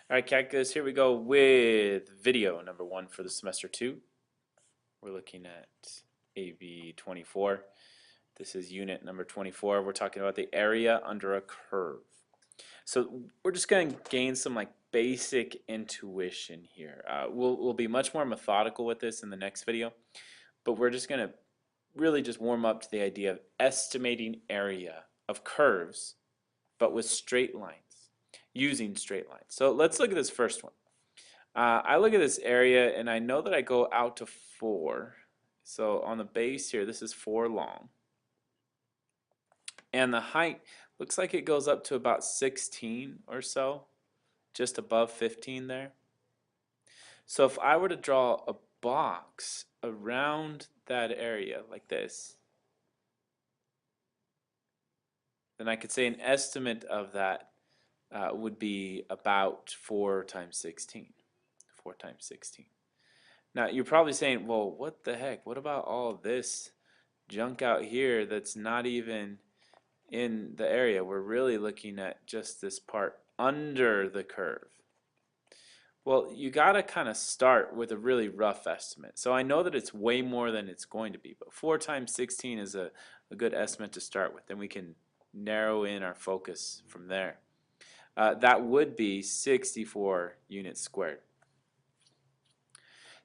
All right, calculus, here we go with video number 1 for the semester 2. We're looking at AB 24. This is unit number 24. We're talking about the area under a curve. So we're just going to gain some basic intuition here. We'll be much more methodical with this in the next video, but we're just going to really just warm up to the idea of estimating area of curves, but with straight lines, using straight lines. So let's look at this first one. I look at this area and I know that I go out to 4. So on the base here, this is 4 long. And the height looks like it goes up to about 16 or so, just above 15 there. So if I were to draw a box around that area like this, then I could say an estimate of that would be about 4 times 16. 4 times 16. Now you're probably saying, well, what the heck? What about all this junk out here that's not even in the area? We're really looking at just this part under the curve. Well, you got to kind of start with a really rough estimate. So I know that it's way more than it's going to be, but 4 times 16 is a good estimate to start with. Then we can narrow in our focus from there. That would be 64 units squared.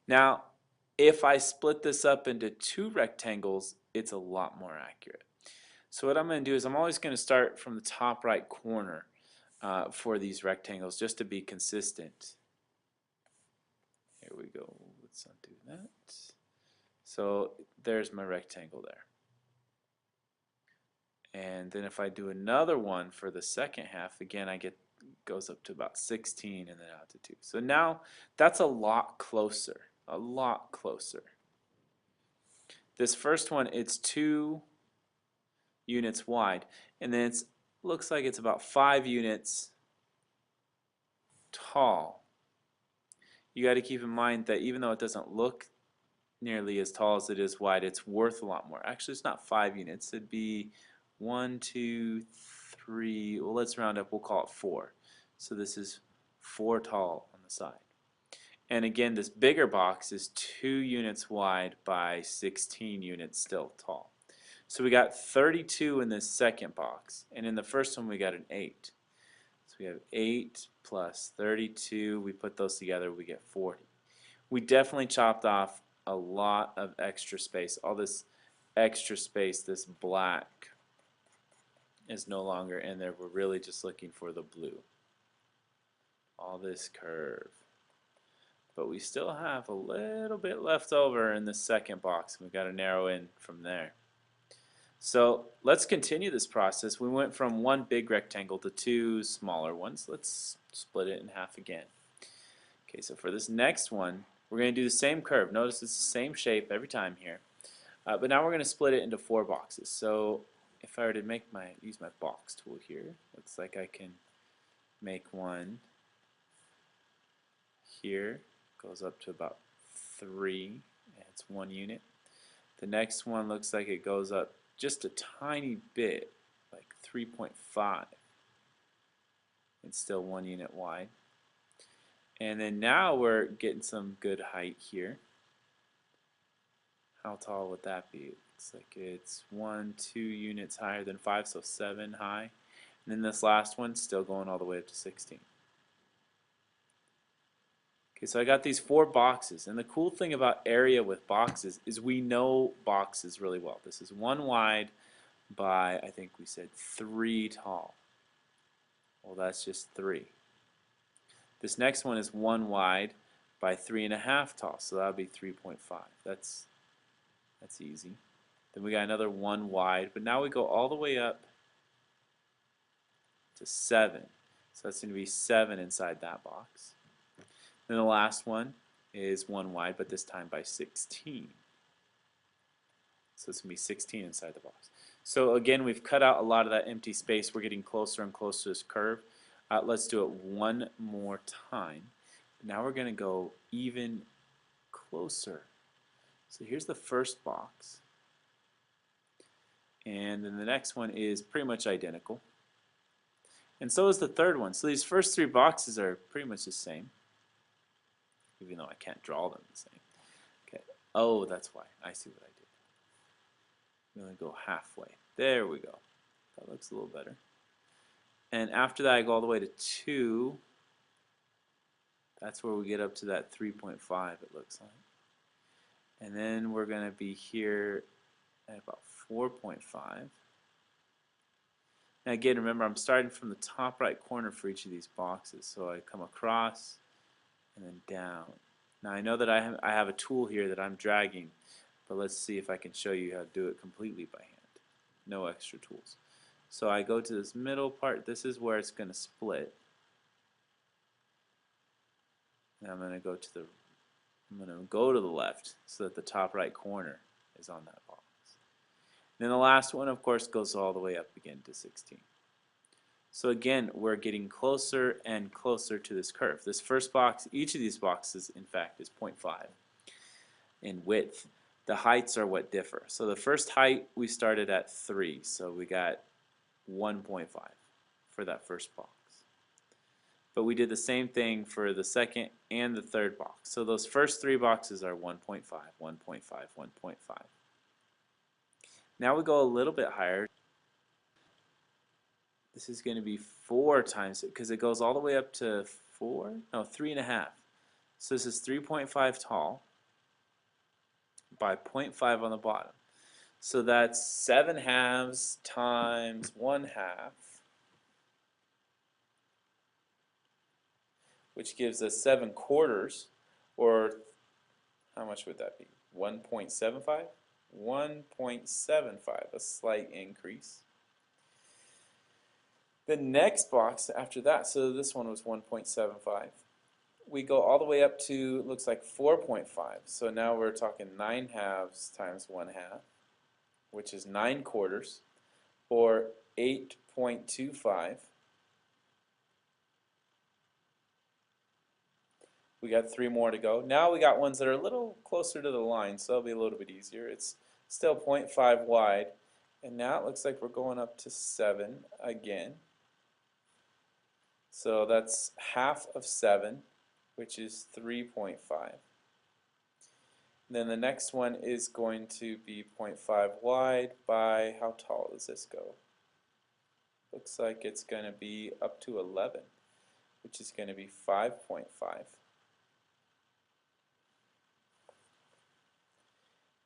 Now, if I split this up into 2 rectangles, it's a lot more accurate. So what I'm going to do is I'm always going to start from the top right corner for these rectangles just to be consistent. Here we go. Let's undo that. So there's my rectangle there. And then if I do another one for the second half, again, goes up to about 16 and then out to 2. So now that's a lot closer. A lot closer. This first one, it's 2 units wide, and then it looks like it's about 5 units tall. You got to keep in mind that even though it doesn't look nearly as tall as it is wide, it's worth a lot more. Actually, it's not 5 units. It'd be 1, 2, 3. Well, let's round up. We'll call it 4. So this is 4 tall on the side. And again, this bigger box is 2 units wide by 16 units still tall. So we got 32 in this second box, and in the first one we got an 8. So we have 8 plus 32. We put those together, we get 40. We definitely chopped off a lot of extra space. All this extra space, this black, is no longer in there. We're really just looking for the blue. All this curve. But we still have a little bit left over in the second box. We've got to narrow in from there. So let's continue this process. We went from 1 big rectangle to 2 smaller ones. Let's split it in half again. Okay, so for this next one, we're going to do the same curve. Notice it's the same shape every time here. But now we're going to split it into 4 boxes. So if I were to use my box tool here, looks like I can make one here. Goes up to about 3, and it's 1 unit. The next one looks like it goes up just a tiny bit, like 3.5. It's still 1 unit wide. And then now we're getting some good height here. How tall would that be? Looks like it's 1, 2 units higher than 5, so 7 high. And then this last one's still going all the way up to 16. Okay, so I got these 4 boxes, and the cool thing about area with boxes is we know boxes really well. This is 1 wide by, I think we said 3 tall. Well, that's just 3. This next one is 1 wide by 3.5 tall, so that would be 3.5. That's easy. Then we got another 1 wide, but now we go all the way up to 7. So that's going to be 7 inside that box. Then the last one is 1 wide, but this time by 16. So it's going to be 16 inside the box. So again, we've cut out a lot of that empty space. We're getting closer and closer to this curve. Let's do it one more time. Now we're going to go even closer. So here's the first box. And then the next one is pretty much identical. And so is the third one. So these first three boxes are pretty much the same, even though I can't draw them the same. Okay. Oh, that's why. I see what I did. I'm going to go halfway. There we go. That looks a little better. And after that, I go all the way to 2. That's where we get up to that 3.5, it looks like. And then we're going to be here at about 4.5. Now again, remember, I'm starting from the top right corner for each of these boxes. So I come across and then down. Now I know that I have a tool here that I'm dragging, but let's see if I can show you how to do it completely by hand. No extra tools. So I go to this middle part. This is where it's going to split. And I'm going to go to the left so that the top right corner is on that box. Then the last one, of course, goes all the way up again to 16. So again, we're getting closer and closer to this curve. This first box, each of these boxes, in fact, is 0.5 in width. The heights are what differ. So the first height, we started at 3, so we got 1.5 for that first box. But we did the same thing for the second and the third box. So those first 3 boxes are 1.5, 1.5, 1.5. Now we go a little bit higher. This is going to be 4 times it because it goes all the way up to 4? No, 3.5. So this is 3.5 tall by 0.5 on the bottom. So that's 7 halves times 1 half, which gives us 7 quarters, or how much would that be? 1.75? 1.75, a slight increase. The next box after that, so this one was 1.75. We go all the way up to, looks like 4.5. So now we're talking 9 halves times 1 half, which is 9 quarters, or 8.25. We got 3 more to go. Now we got ones that are a little closer to the line, so that'll be a little bit easier. It's still 0.5 wide, and now it looks like we're going up to 7 again. So that's half of 7, which is 3.5. Then the next one is going to be 0.5 wide by, how tall does this go? Looks like it's going to be up to 11, which is going to be 5.5.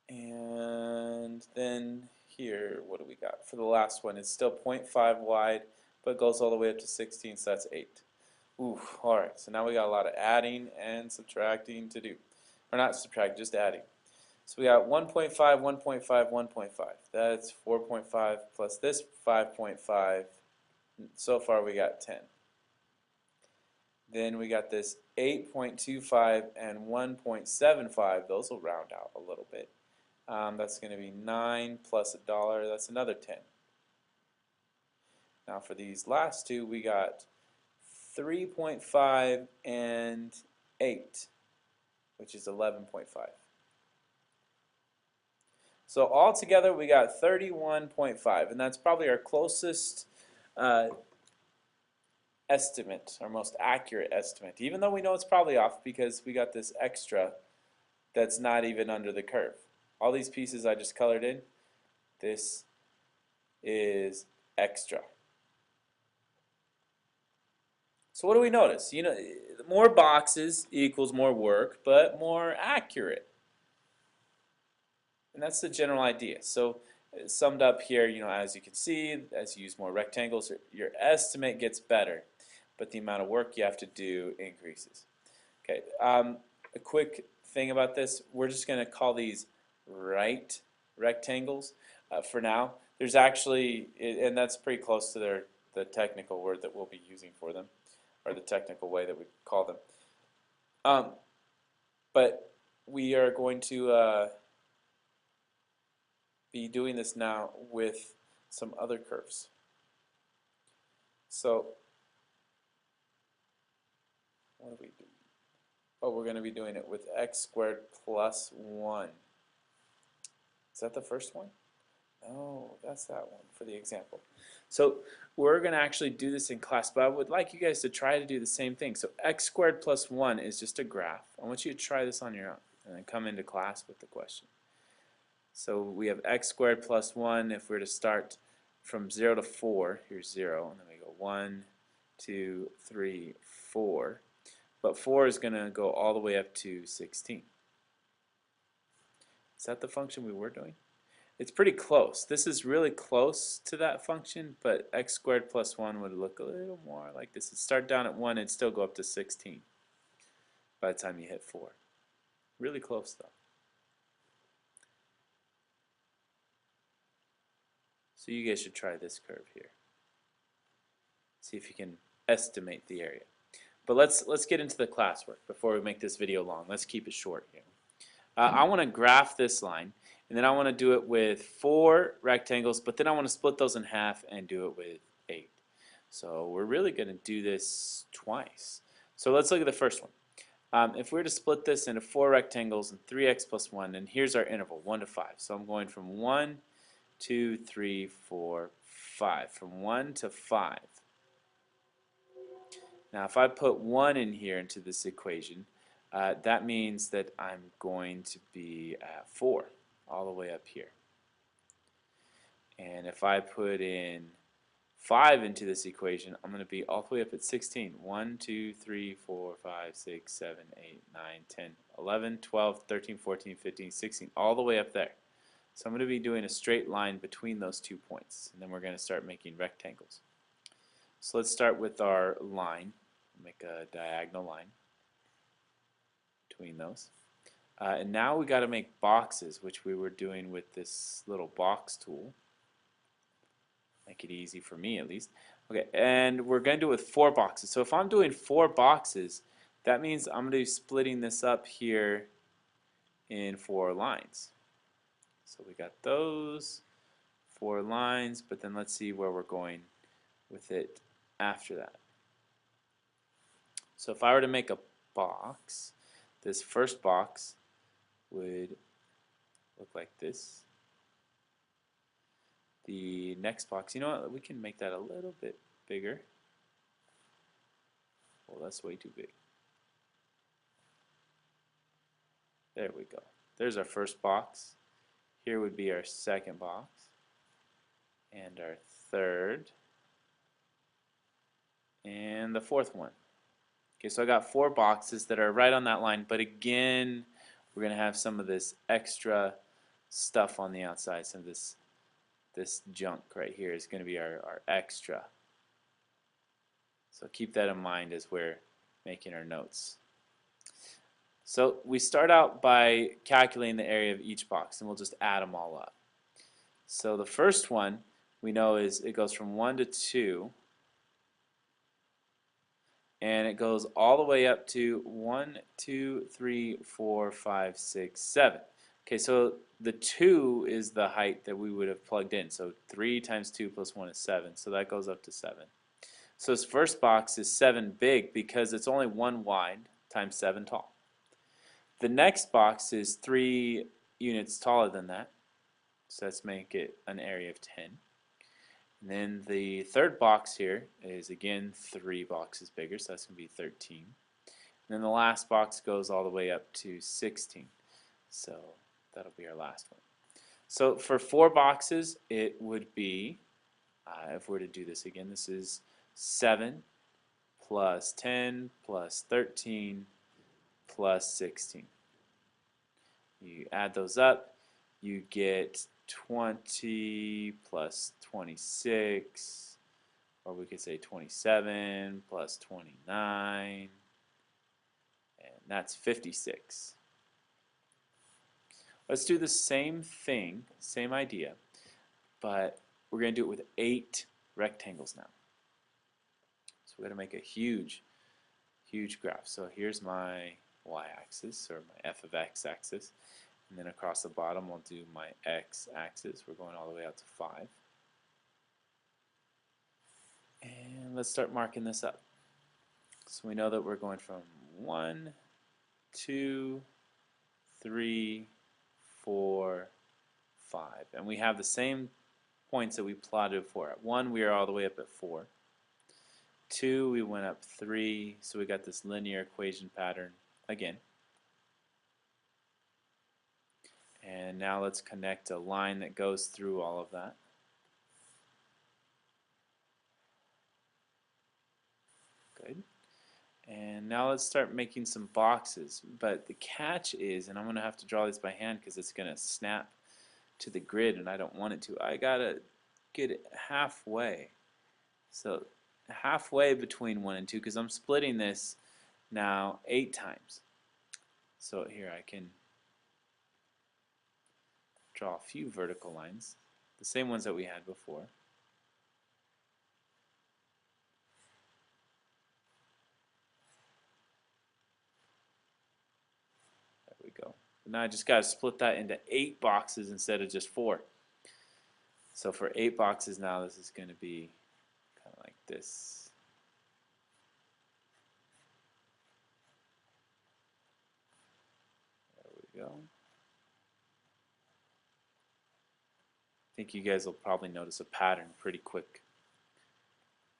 And then here, what do we got? For the last one, it's still 0.5 wide, but goes all the way up to 16, so that's 8. Ooh, alright, so now we got a lot of adding and subtracting to do. Or not subtract, just adding. So we got 1.5, 1.5, 1.5. That's 4.5 plus this 5.5. So far we got 10. Then we got this 8.25 and 1.75. Those will round out a little bit. That's going to be 9 plus $1. That's another 10. Now for these last two, we got 3.5 and 8, which is 11.5. So altogether, we got 31.5, and that's probably our closest estimate, our most accurate estimate, even though we know it's probably off because we got this extra that's not even under the curve. All these pieces I just colored in, this is extra. So what do we notice? You know, more boxes equals more work, but more accurate. And that's the general idea. So summed up here, you know, as you can see, as you use more rectangles, your estimate gets better, but the amount of work you have to do increases. Okay, a quick thing about this, we're just going to call these right rectangles for now. There's actually, and that's pretty close to the technical word that we'll be using for them, or the technical way that we call them. But we are going to be doing this now with some other curves. So what do we do? Oh, we're going to be doing it with x squared plus 1. Is that the first one? Oh, that's that one for the example. So we're going to actually do this in class, but I would like you guys to try to do the same thing. So x squared plus 1 is just a graph. I want you to try this on your own and then come into class with the question. So we have x squared plus 1. If we were to start from 0 to 4, here's 0, and then we go 1, 2, 3, 4. But 4 is going to go all the way up to 16. Is that the function we were doing? It's pretty close. This is really close to that function, but x squared plus 1 would look a little more like this. It'd start down at 1 and still go up to 16 by the time you hit 4. Really close though. So you guys should try this curve here. See if you can estimate the area. But let's get into the classwork before we make this video long. Let's keep it short here. I want to graph this line, and then I want to do it with 4 rectangles, but then I want to split those in half and do it with 8. So we're really going to do this twice. So let's look at the first one. If we were to split this into 4 rectangles and 3x plus 1, and here's our interval, 1 to 5. So I'm going from 1, 2, 3, 4, 5. From 1 to 5. Now if I put 1 in here into this equation, that means that I'm going to be at 4 all the way up here. And if I put in 5 into this equation, I'm going to be all the way up at 16. 1, 2, 3, 4, 5, 6, 7, 8, 9, 10, 11, 12, 13, 14, 15, 16, all the way up there. So I'm going to be doing a straight line between those 2 points, and then we're going to start making rectangles. So let's start with our line. Make a diagonal line between those. And now we got to make boxes, which we were doing with this little box tool. Make it easy for me at least. Okay, and we're going to do it with 4 boxes. So if I'm doing 4 boxes, that means I'm going to be splitting this up here in 4 lines. So we got those 4 lines, but then let's see where we're going with it after that. So if I were to make a box, this first box would look like this. The next box, you know what, we can make that a little bit bigger. Well, that's way too big. There we go. There's our first box. Here would be our second box. And our third. And the fourth one. Okay, so I got 4 boxes that are right on that line, but again, we're going to have some of this extra stuff on the outside. Some of this junk right here is going to be our extra. So keep that in mind as we're making our notes. So we start out by calculating the area of each box, and we'll just add them all up. So the first one we know is it goes from 1 to 2, and it goes all the way up to 1, 2, 3, 4, 5, 6, 7. Okay, so the 2 is the height that we would have plugged in. So 3 times 2 plus 1 is 7. So that goes up to 7. So this first box is 7 big because it's only 1 wide times 7 tall. The next box is 3 units taller than that. So let's make it an area of 10. And then the third box here is again 3 boxes bigger, so that's going to be 13. And then the last box goes all the way up to 16. So that'll be our last one. So for 4 boxes, it would be, if we're to do this again, this is 7 plus 10 plus 13 plus 16. You add those up, you get 20 plus 26, or we could say 27 plus 29, and that's 56. Let's do the same thing, same idea, but we're going to do it with 8 rectangles now. So we're going to make a huge graph. So here's my y-axis, or my f of x axis. And then across the bottom, I'll do my x-axis. We're going all the way out to 5. And let's start marking this up. So we know that we're going from 1, 2, 3, 4, 5. And we have the same points that we plotted for. At 1, we are all the way up at 4. 2, we went up 3, so we got this linear equation pattern again. And now let's connect a line that goes through all of that. Good. And now let's start making some boxes. But the catch is, and I'm going to have to draw this by hand because it's going to snap to the grid and I don't want it to. I got to get it halfway. So halfway between 1 and 2 because I'm splitting this now 8 times. So here I can draw a few vertical lines, the same ones that we had before. There we go. Now I just got to split that into 8 boxes instead of just 4. So for 8 boxes now, this is going to be kind of like this. There we go. I think you guys will probably notice a pattern pretty quick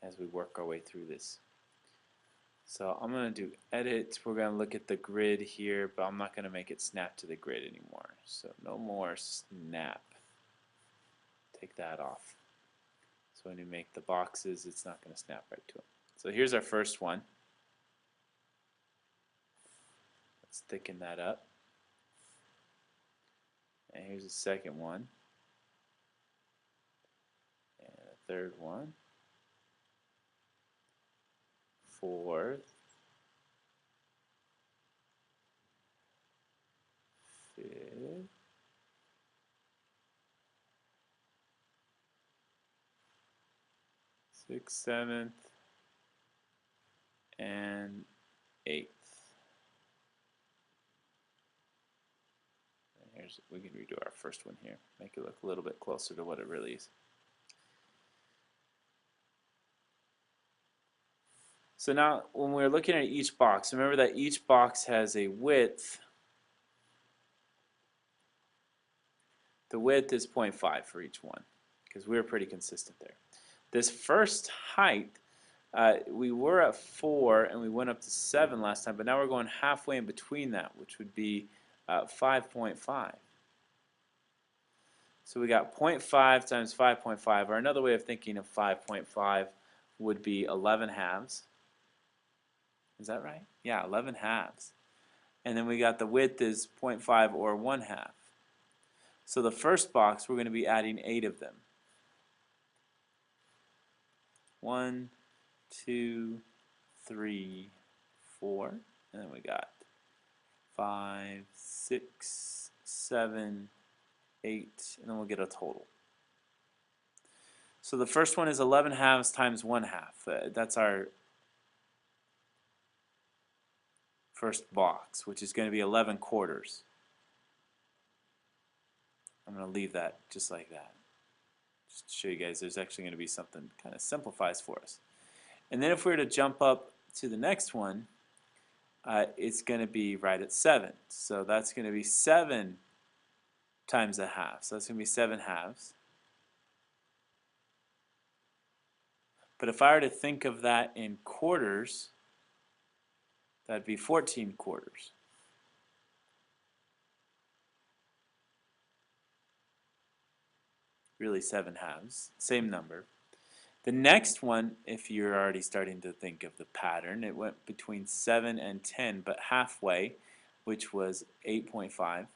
as we work our way through this. So I'm going to do edit. We're going to look at the grid here, but I'm not going to make it snap to the grid anymore. So no more snap. Take that off. So when you make the boxes, it's not going to snap right to them. So here's our first one. Let's thicken that up. And here's the second one. And a third one. Fourth. Fifth. Sixth, seventh, and eighth. And we can redo our first one here. Make it look a little bit closer to what it really is. So now when we're looking at each box, remember that each box has a width. The width is 0.5 for each one because we were pretty consistent there. This first height, we were at 4 and we went up to 7 last time, but now we're going halfway in between that, which would be 5.5. So we got 0.5 times 5.5, or another way of thinking of 5.5 would be 11 halves. Is that right? Yeah, 11 halves. And then we got the width is 0.5 or 1 half. So the first box, we're going to be adding 8 of them. 1, 2, 3, 4, and then we got 5, 6, 7, 8, and then we'll get a total. So the first one is 11 halves times 1 half. That's our first box, which is going to be 11 quarters. I'm going to leave that just like that. Just to show you guys there's actually going to be something kind of simplifies for us. And then if we were to jump up to the next one, it's going to be right at 7. So that's going to be 7 times a half. So that's going to be 7 halves. But if I were to think of that in quarters, that'd be 14 quarters. Really 7 halves, same number. The next one, if you're already starting to think of the pattern, it went between 7 and 10, but halfway, which was 8.5.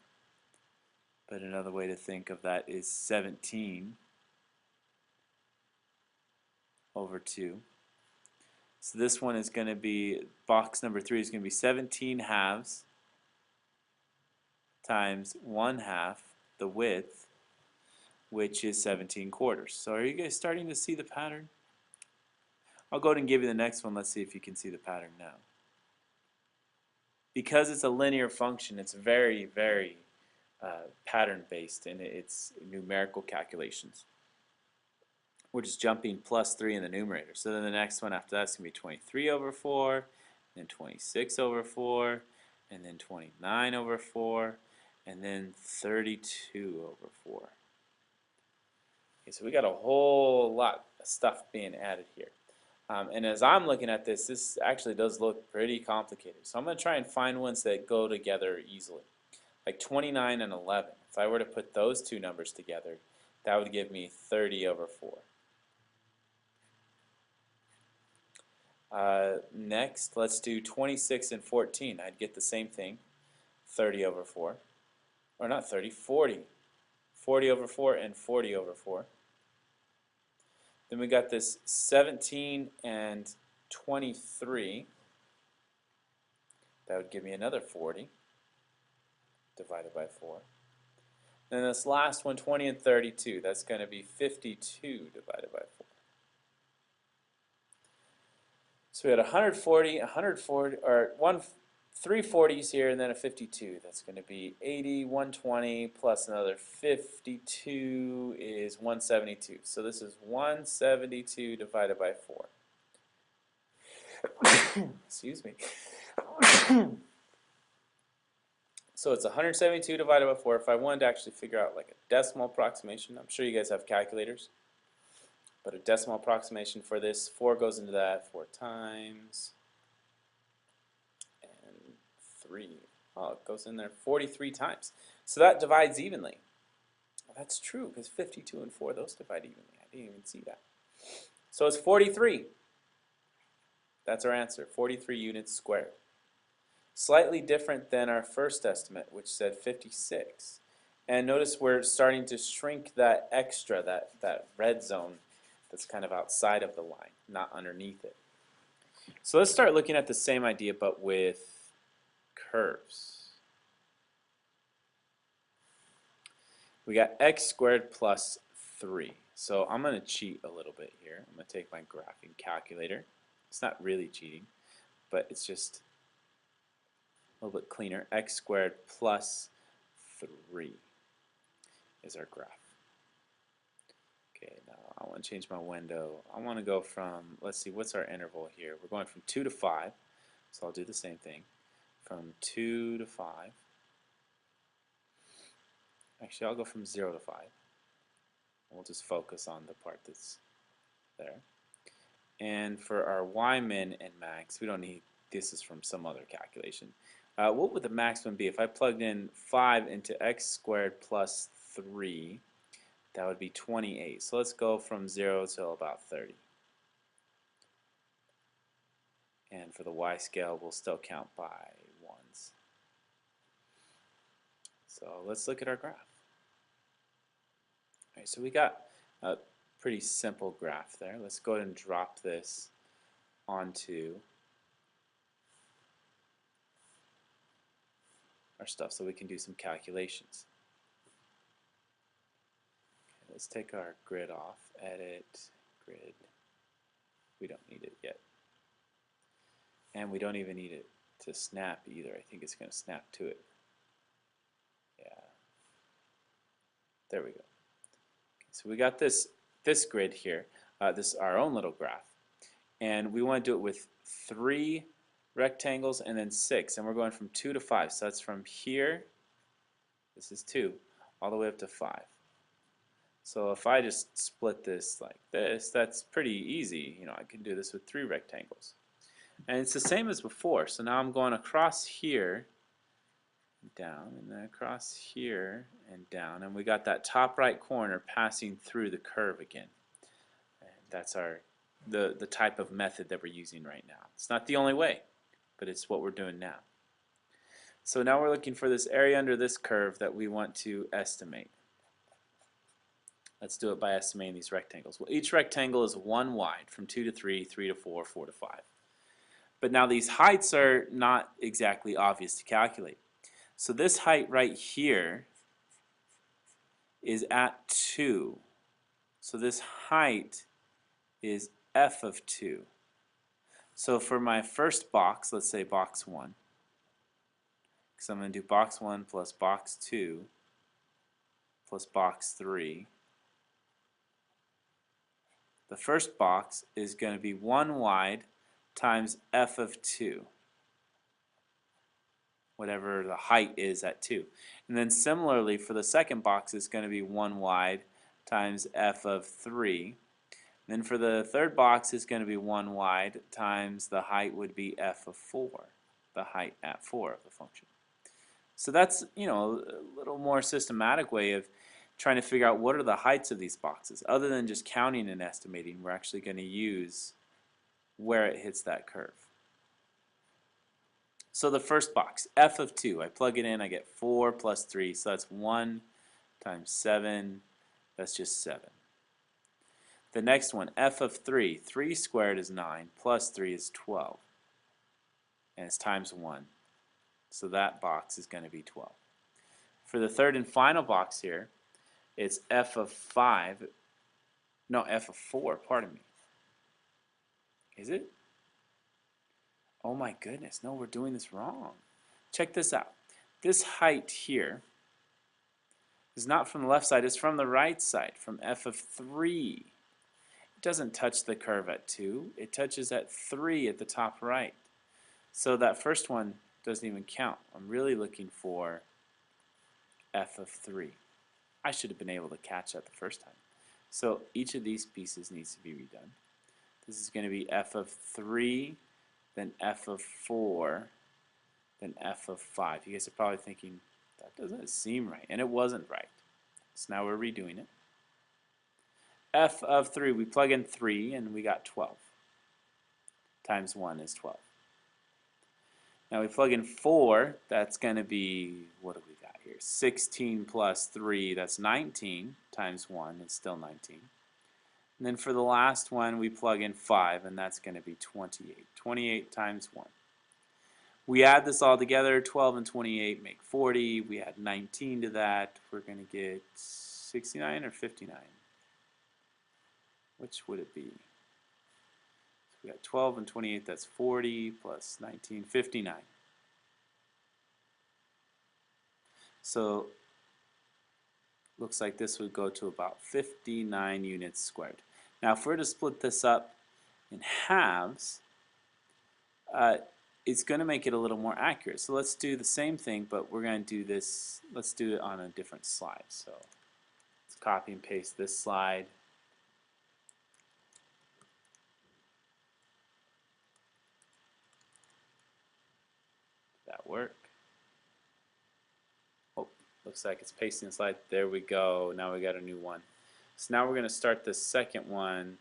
But another way to think of that is 17 over 2. So this one is going to be, box number 3 is going to be 17 halves times 1 half, the width, which is 17 quarters. So are you guys starting to see the pattern? I'll go ahead and give you the next one. Let's see if you can see the pattern now. Because it's a linear function, it's very, very pattern based and it's numerical calculations. We're just jumping plus 3 in the numerator. So then the next one after that's going to be 23 over 4, then 26 over 4, and then 29 over 4, and then 32 over 4. Okay, so we got a whole lot of stuff being added here. And as I'm looking at this, this actually does look pretty complicated. So I'm going to try and find ones that go together easily. Like 29 and 11. If I were to put those two numbers together, that would give me 30 over 4. Next, let's do 26 and 14. I'd get the same thing, 30 over 4. Or not 30, 40. 40 over 4 and 40 over 4. Then we got this 17 and 23. That would give me another 40 divided by 4. Then this last one, 20 and 32. That's going to be 52 divided by 4. So we had 140, 140, or 3 40s here, and then a 52. That's going to be 80, 120, plus another 52 is 172. So this is 172 divided by 4. Excuse me. So it's 172 divided by 4. If I wanted to actually figure out like a decimal approximation, I'm sure you guys have calculators. But a decimal approximation for this, 4 goes into that 4 times, and 3. Oh, it goes in there 43 times. So that divides evenly. Well, that's true, because 52 and 4, those divide evenly. I didn't even see that. So it's 43. That's our answer, 43 units squared. Slightly different than our first estimate, which said 56. And notice we're starting to shrink that extra, that red zone that's kind of outside of the line, not underneath it. So let's start looking at the same idea but with curves. We got x squared plus 3. So I'm going to cheat a little bit here. I'm going to take my graphing calculator. It's not really cheating, but it's just a little bit cleaner. X squared plus 3 is our graph. Okay, now I want to change my window. I want to go from, let's see, what's our interval here? We're going from 2 to 5, so I'll do the same thing. From 2 to 5. Actually, I'll go from 0 to 5. We'll just focus on the part that's there. And for our y min and max, we don't need, this is from some other calculation. What would the maximum be? If I plugged in 5 into x squared plus 3, that would be 28. So let's go from 0 to about 30. And for the y scale, we'll still count by ones. So let's look at our graph. All right, so we got a pretty simple graph there. Let's go ahead and drop this onto our stuff so we can do some calculations. Okay, let's take our grid off. Edit, grid. We don't need it yet. And we don't even need it to snap either. I think it's going to snap to it. Yeah. There we go. Okay, so we got this grid here. This is our own little graph. And we want to do it with 3 rectangles and then 6. And we're going from 2 to 5. So that's from here, this is 2, all the way up to 5. So if I just split this like this, that's pretty easy. You know, I can do this with 3 rectangles. And it's the same as before. So now I'm going across here, down, and then across here and down. And we got that top right corner passing through the curve again. And that's the type of method that we're using right now. It's not the only way, but it's what we're doing now. So now we're looking for this area under this curve that we want to estimate. Let's do it by estimating these rectangles. Well, each rectangle is 1 wide, from 2 to 3, 3 to 4, 4 to 5. But now these heights are not exactly obvious to calculate. So this height right here is at 2. So this height is f of 2. So for my first box, let's say box 1, because I'm going to do box 1 plus box 2 plus box 3. The first box is going to be 1 wide times f of 2, whatever the height is at 2. And then similarly for the second box, it's going to be 1 wide times f of 3. Then for the third box, it's going to be 1 wide times the height would be f of 4, the height at 4 of the function. So that's, a little more systematic way of trying to figure out what are the heights of these boxes. Other than just counting and estimating, we're actually going to use where it hits that curve. So the first box, f of 2, I plug it in, I get 4 plus 3, so that's 1 times 7, that's just 7. The next one, f of 3, 3 squared is 9, plus 3 is 12, and it's times 1, so that box is going to be 12. For the third and final box here, it's f of 5, no, f of 4, pardon me. Is it? Oh my goodness, no, we're doing this wrong. Check this out. This height here is not from the left side, it's from the right side, from f of 3. It doesn't touch the curve at 2, it touches at 3 at the top right. So that first one doesn't even count. I'm really looking for f of 3. I should have been able to catch that the first time. So each of these pieces needs to be redone. This is going to be f of 3, then f of 4, then f of 5. You guys are probably thinking, that doesn't seem right. And it wasn't right. So now we're redoing it. F of 3, we plug in 3 and we got 12. Times 1 is 12. Now we plug in 4, that's going to be, what do we got here? 16 plus 3, that's 19, times 1 is still 19. And then for the last one, we plug in 5, and that's going to be 28. 28 times 1. We add this all together, 12 and 28 make 40. We add 19 to that, we're going to get 69 or 59. Which would it be? So we got 12 and 28, that's 40, plus 19, 59. So looks like this would go to about 59 units squared. Now if we're to split this up in halves, it's going to make it a little more accurate. So let's do the same thing, but we're going to do this, let's do it on a different slide. So let's copy and paste this slide. That work? Oh, looks like it's pasting the slide. There we go. Now we got a new one. So now we're going to start the second one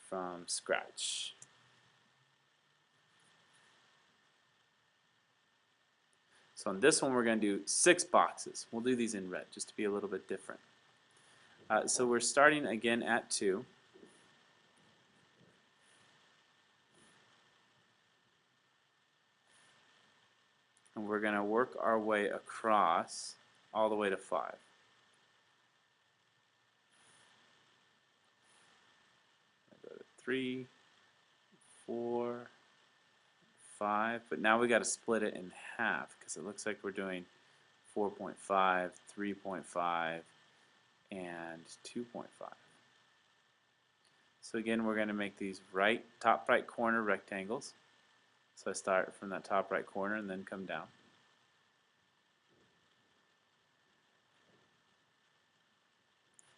from scratch. So on this one we're going to do 6 boxes. We'll do these in red just to be a little bit different. So we're starting again at 2. And we're going to work our way across all the way to 5. Go to 3, 4, 5, but now we got to split it in half because it looks like we're doing 4.5, 3.5, and 2.5. So again, we're going to make these top right corner rectangles. So I start from that top right corner and then come down.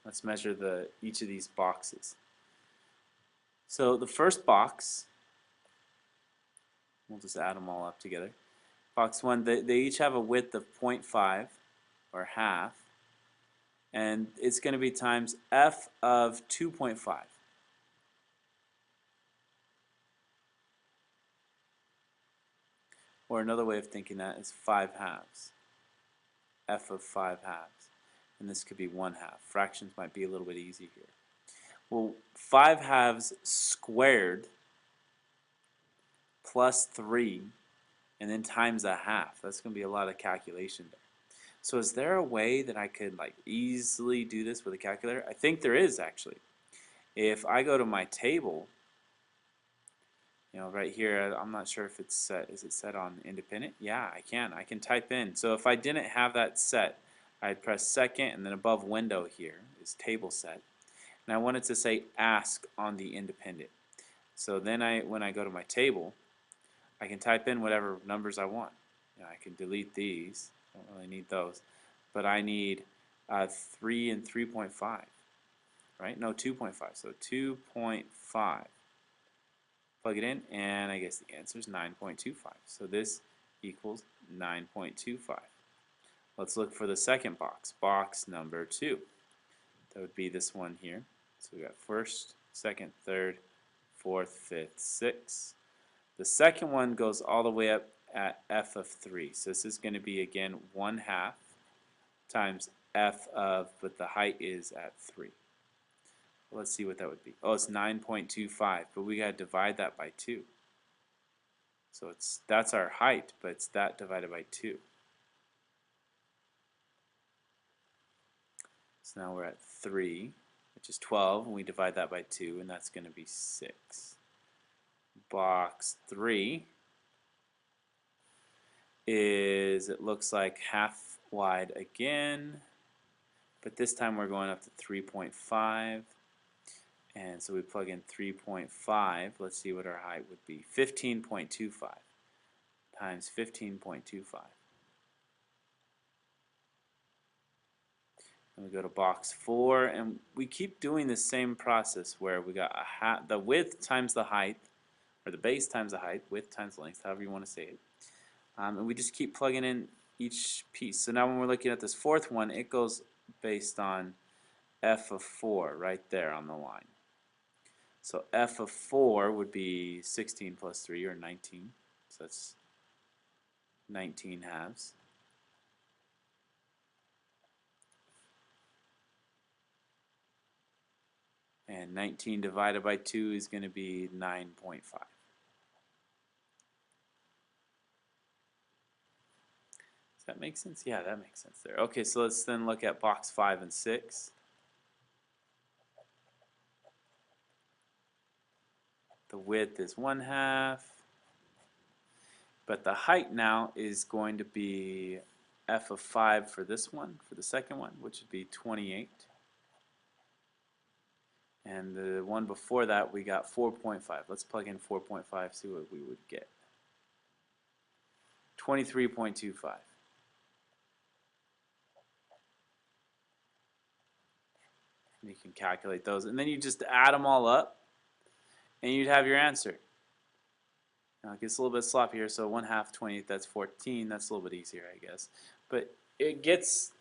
Let's measure each of these boxes. So the first box, we'll just add them all up together. Box 1, they each have a width of 0.5 or half, and it's going to be times f of 2.5. Or another way of thinking that is 5 halves. F of 5 halves. And this could be 1 half. Fractions might be a little bit easy here. Well, 5 halves squared plus 3 and then times a half. That's going to be a lot of calculation there. So is there a way that I could easily do this with a calculator? I think there is actually. If I go to my table, right here, I'm not sure if it's set. Is it set on independent? Yeah, I can type in. So if I didn't have that set, I'd press second and then above window here is table set. And I wanted to say ask on the independent. So then when I go to my table, I can type in whatever numbers I want. I can delete these. Don't really need those. But I need 3 and 3.5. right? No, 2.5. So 2.5. Plug it in, and I guess the answer is 9.25. So this equals 9.25. Let's look for the second box, box number 2. That would be this one here. So we got first, second, third, fourth, fifth, sixth. The second one goes all the way up at f of 3. So this is going to be, again, 1/2 times f of, but the height is at 3. Let's see what that would be. Oh, it's 9.25, but we got to divide that by 2. So that's our height, but it's that divided by 2. So now we're at 3, which is 12, and we divide that by 2, and that's going to be 6. Box 3 is, it looks like, half wide again, but this time we're going up to 3.5. And so we plug in 3.5. Let's see what our height would be. 15.25 times 15.25. And we go to box 4, and we keep doing the same process where we got the width times the height, or the base times the height, width times length, however you want to say it. And we just keep plugging in each piece. So now when we're looking at this fourth one, it goes based on f of 4 right there on the line. So f of 4 would be 16 plus 3, or 19. So that's 19 halves. And 19 divided by 2 is going to be 9.5. Does that make sense? Yeah, that makes sense there. Okay, so let's then look at box 5 and 6. The width is 1/2, but the height now is going to be f of 5 for this one, for the second one, which would be 28. And the one before that, we got 4.5. Let's plug in 4.5, see what we would get. 23.25. You can calculate those, and then you just add them all up, and you'd have your answer. Now it gets a little bit sloppy here, so 1/2 28, that's 14. That's a little bit easier, I guess. But it gets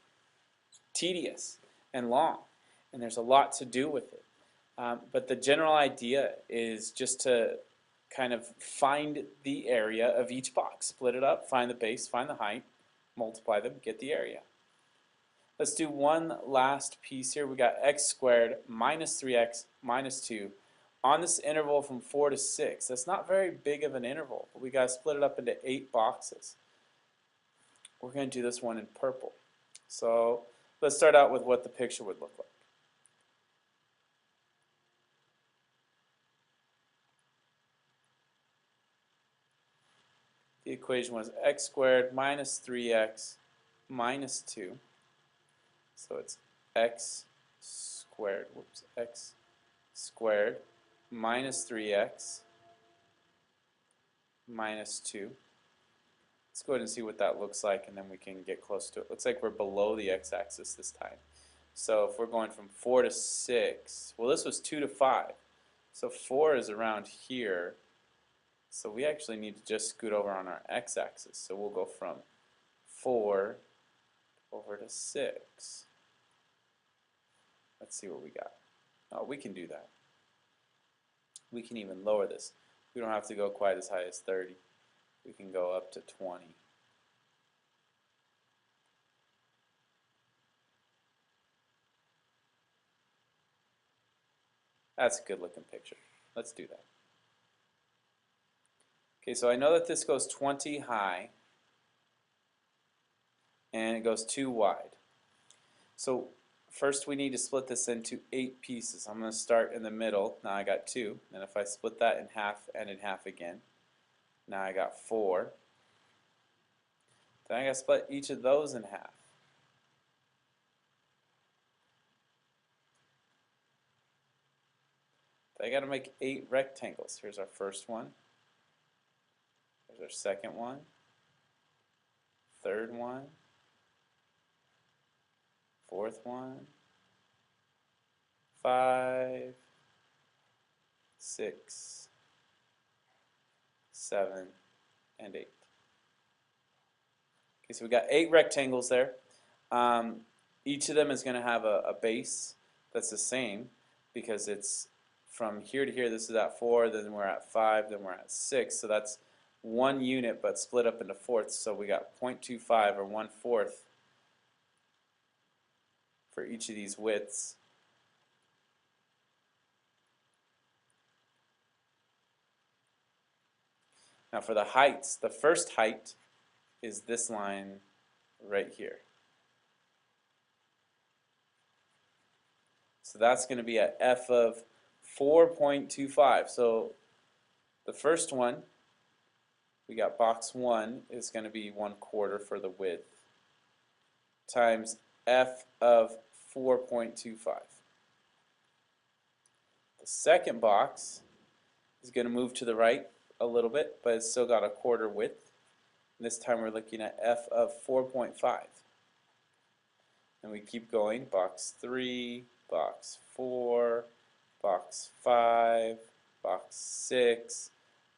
tedious and long, and there's a lot to do with it. But the general idea is just to kind of find the area of each box, split it up, find the base, find the height, multiply them, get the area. Let's do one last piece here. We got x squared minus 3x minus 2 on this interval from 4 to 6. That's not very big of an interval, but we got to split it up into 8 boxes. We're going to do this one in purple. So let's start out with what the picture would look like. The equation was x squared minus 3x minus 2. So it's x squared, x squared minus 3x minus 2. Let's go ahead and see what that looks like, and then we can get close to it. Looks like we're below the x-axis this time. So if we're going from 4 to 6, well, this was 2 to 5. So 4 is around here. So we actually need to just scoot over on our x-axis. So we'll go from 4 over to 6. Let's see what we got. Oh, we can do that. We can even lower this. We don't have to go quite as high as 30. We can go up to 20. That's a good looking picture. Let's do that. Okay, so I know that this goes 20 high and it goes 2 wide. So first we need to split this into 8 pieces. I'm going to start in the middle. Now I got 2. And if I split that in half and in half again, now I got 4. Then I got to split each of those in half. I got to make 8 rectangles. Here's our first one. Here's our second one. Third one. Fourth one. 5, 6, 7, and 8. Okay, so we got 8 rectangles there. Each of them is going to have a base that's the same because it's from here to here. This is at 4, then we're at 5, then we're at 6. So that's 1 unit but split up into fourths. So we got 0.25 or 1/4 for each of these widths. Now for the heights, the first height is this line right here. So that's going to be at f of 4.25. So the first one, we got box 1 is going to be 1/4 for the width times f of 4.25. The second box is going to move to the right a little bit, but it's still got a 1/4 width. And this time we're looking at f of 4.5. And we keep going, box 3, box 4, box 5, box 6,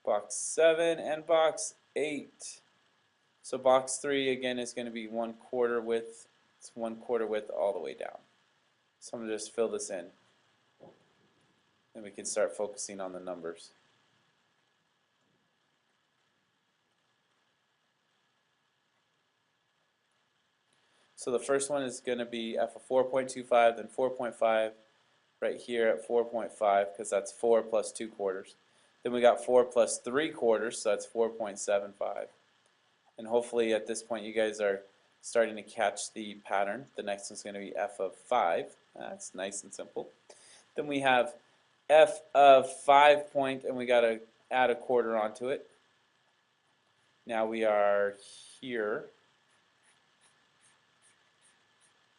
box 7, and box 8. So box 3 again is going to be 1/4 width. It's 1/4 width all the way down. So I'm going to just fill this in. And we can start focusing on the numbers. So the first one is going to be f of 4.25, then 4.5 right here at 4.5 because that's 4 plus 2/4. Then we got 4 plus 3/4, so that's 4.75. And hopefully at this point you guys are starting to catch the pattern. The next one's going to be f of 5. That's nice and simple. Then we have f of 5 and we got to add a 1/4 onto it. Now we are here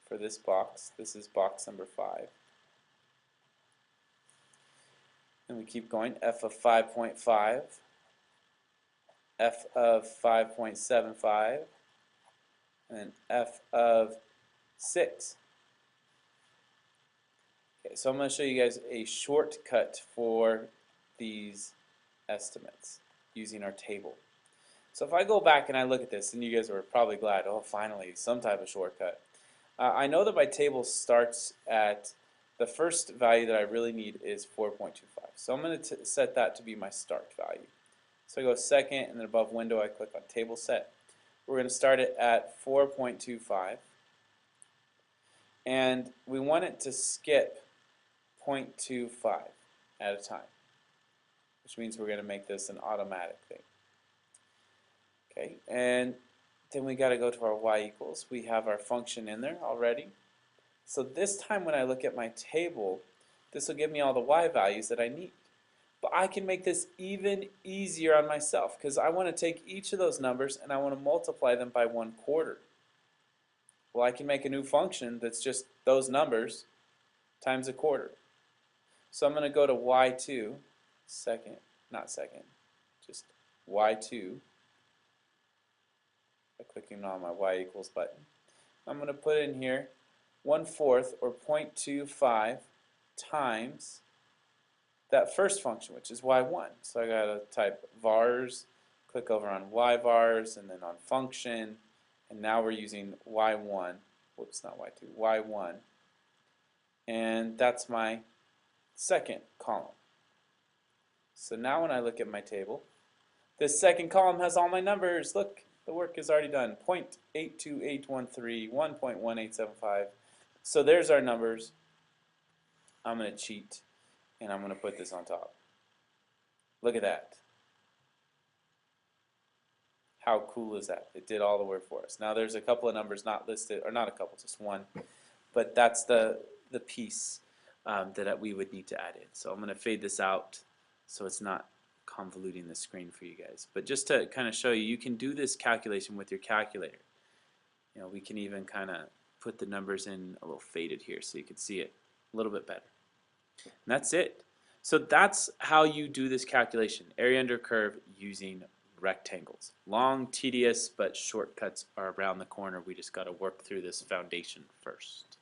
for this box. This is box number 5. And we keep going, f of 5.5, f of 5.75, and then f of 6. Okay, so I'm going to show you guys a shortcut for these estimates using our table. So if I go back and I look at this, and you guys are probably glad, oh, finally, some type of shortcut. I know that my table starts at the first value that I really need is 4.25. So I'm going to set that to be my start value. So I go second, and then above window I click on table set. We're going to start it at 4.25. And we want it to skip 0.25 at a time, which means we're going to make this an automatic thing. Okay, and then we got to go to our y equals. We have our function in there already. So this time when I look at my table, this will give me all the y values that I need. But I can make this even easier on myself because I want to take each of those numbers and I want to multiply them by 1/4. Well, I can make a new function that's just those numbers times 1/4. So I'm going to go to y2, just y2 by clicking on my y equals button. I'm going to put in here 1/4 or 0.25 times that first function, which is y1. So I got to type vars, click over on y vars, and then on function, and now we're using y1. Whoops, not y2, y1. And that's my second column. So now when I look at my table, this second column has all my numbers. Look, the work is already done. 0.82813, 1.1875. So there's our numbers. I'm going to cheat, and I'm going to put this on top. Look at that. How cool is that? It did all the work for us. Now there's a couple of numbers not listed, or not a couple, just one. But that's the piece that we would need to add in. So I'm going to fade this out so it's not convoluting the screen for you guys. But just to kind of show you, you can do this calculation with your calculator. You know, we can even kind of put the numbers in a little faded here so you can see it a little bit better. And that's it. So that's how you do this calculation, area under curve using rectangles. Long, tedious, but shortcuts are around the corner. We just got to work through this foundation first.